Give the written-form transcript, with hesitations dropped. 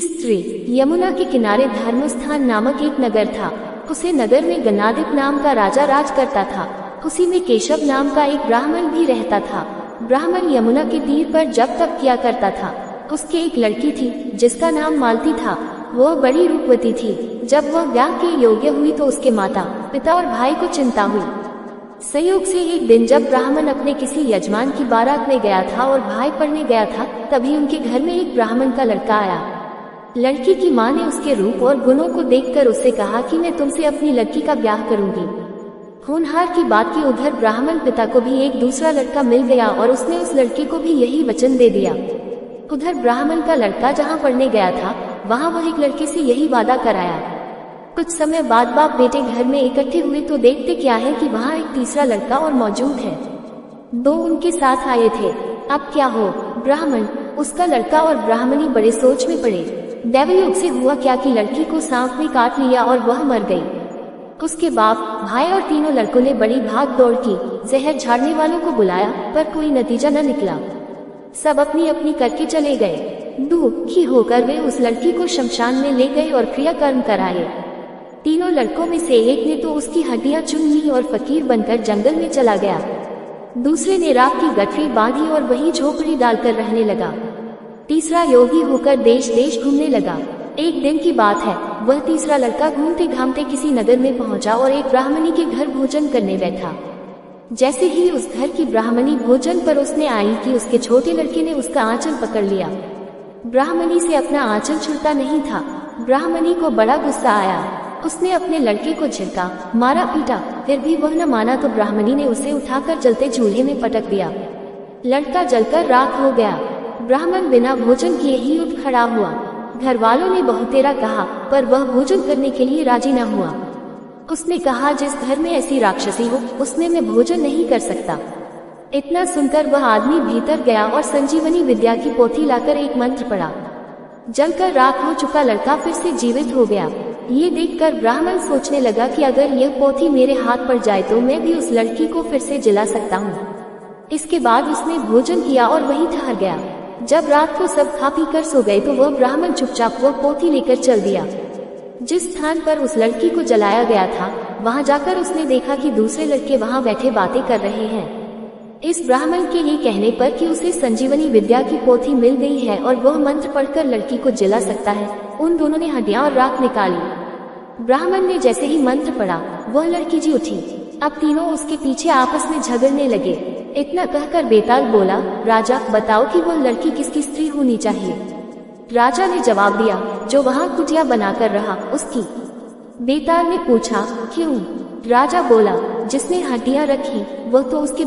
स्त्री। यमुना के किनारे धर्मस्थान नामक एक नगर था। उसे नगर में गणाधिप नाम का राजा राज करता था। उसी में केशव नाम का एक ब्राह्मण भी रहता था। ब्राह्मण यमुना के तीर पर जप तप किया करता था। उसकी एक लड़की थी जिसका नाम मालती था। वह बड़ी रूपवती थी। जब वह ब्याह के योग्य हुई तो उसके माता पिता और भाई को चिंता हुई। संयोग से एक दिन जब ब्राह्मण अपने किसी यजमान की बारात में गया था और भाई पढ़ने गया था, तभी उनके घर में एक ब्राह्मण का लड़का आया। लड़की की मां ने उसके रूप और गुणों को देखकर उससे कहा कि मैं तुमसे अपनी लड़की का ब्याह करूंगी। होनहार की बात की उधर ब्राह्मण पिता को भी एक दूसरा लड़का मिल गया और उसने उस लड़की को भी यही वचन दे दिया। उधर ब्राह्मण का लड़का जहाँ पढ़ने गया था वहाँ वह एक लड़के से यही वादा कराया। कुछ समय बाद बाप बेटे घर में इकट्ठे हुए तो देखते क्या है कि वहाँ एक तीसरा लड़का और मौजूद है। दो उनके साथ आए थे। अब क्या हो? ब्राह्मण, उसका लड़का और ब्राह्मणी बड़े सोच में पड़े। दैवयोग से हुआ क्या कि लड़की को सांप ने काट लिया और वह मर गई। उसके बाप, भाई और तीनों लड़कों ने बड़ी भाग दौड़ की। जहर झाड़ने वालों को बुलाया पर कोई नतीजा न निकला। सब अपनी अपनी करके चले गए। दुखी होकर वे उस लड़की को शमशान में ले गए और क्रियाकर्म कराए। तीनों लड़कों में से एक ने तो उसकी हड्डियां चुन ली और फकीर बनकर जंगल में चला गया। दूसरे ने राख की गठरी बांधी और वहीं झोपड़ी डालकर रहने लगा। तीसरा योगी होकर देश देश घूमने लगा। एक दिन की बात है, वह तीसरा लड़का घूमते घामते किसी नगर में पहुंचा और एक ब्राह्मणी के घर भोजन करने बैठा। जैसे ही उस घर की ब्राह्मणी भोजन परोसने आई कि उसके छोटे लड़के ने उसका आंचल पकड़ लिया। ब्राह्मणी से अपना आंचल छूटता नहीं था। ब्राह्मणी को बड़ा गुस्सा आया। उसने अपने लड़के को झिड़का, मारा पीटा, फिर भी वह न माना तो ब्राह्मणी ने उसे उठाकर जलते चूल्हे में पटक दिया। लड़का जलकर राख हो गया। ब्राह्मण बिना भोजन किए ही उठ खड़ा हुआ। घर वालों ने बहुतेरा कहा पर वह भोजन करने के लिए राजी न हुआ। उसने कहा, जिस घर में ऐसी राक्षसी हो उसमें मैं भोजन नहीं कर सकता। इतना सुनकर वह आदमी भीतर गया और संजीवनी विद्या की पोथी लाकर एक मंत्र पढ़ा। जलकर राख हो चुका लड़का फिर से जीवित हो गया। ये देखकर ब्राह्मण सोचने लगा कि अगर यह पोथी मेरे हाथ पड़ जाए तो मैं भी उस लड़की को फिर से जिला सकता हूँ। इसके बाद उसने भोजन किया और वहीं ठहर गया। जब रात को सब खा पी कर सो गए तो वह ब्राह्मण चुपचाप वह पोथी लेकर चल दिया। जिस स्थान पर उस लड़की को जलाया गया था वहां जाकर उसने देखा कि दूसरे लड़के वहां बैठे बातें कर रहे हैं। इस ब्राह्मण के ये कहने पर कि उसे संजीवनी विद्या की पोथी मिल गई है और वह मंत्र पढ़कर लड़की को जिला सकता है, उन दोनों ने हड्डियां और राख निकाली। ब्राह्मण ने जैसे ही मंत्र पढ़ा वह लड़की जी उठी। अब तीनों उसके पीछे आपस में झगड़ने लगे। इतना कहकर बेताल बोला, राजा बताओ कि वह लड़की किसकी स्त्री होनी चाहिए। राजा ने जवाब दिया, जो वहाँ कुटिया बनाकर रहा उसकी। बेताल ने पूछा, क्यों? राजा बोला, जिसने हड्डियां रखी वह तो उसके